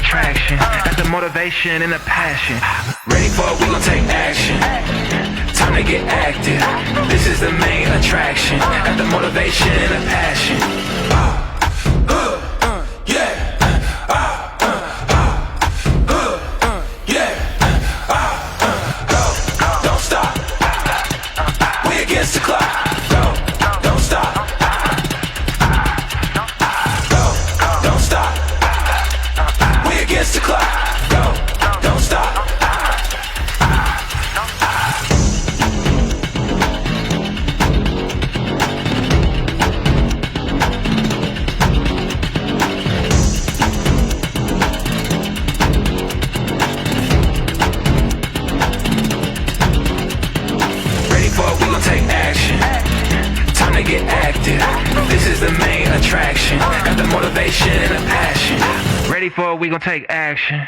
attraction. Got the motivation and the passion. Ready for it, we gon' take action. Time to get active. This is the main attraction. Got the motivation and the passion. Don't stop. We against the clock. Go, don't stop. Go, don't stop. We against the clock. Go, don't stop. Ready for it, we gon' take action. Time to get active. This is the main attraction. Got the motivation and the passion. Ready for it, we gon' take action.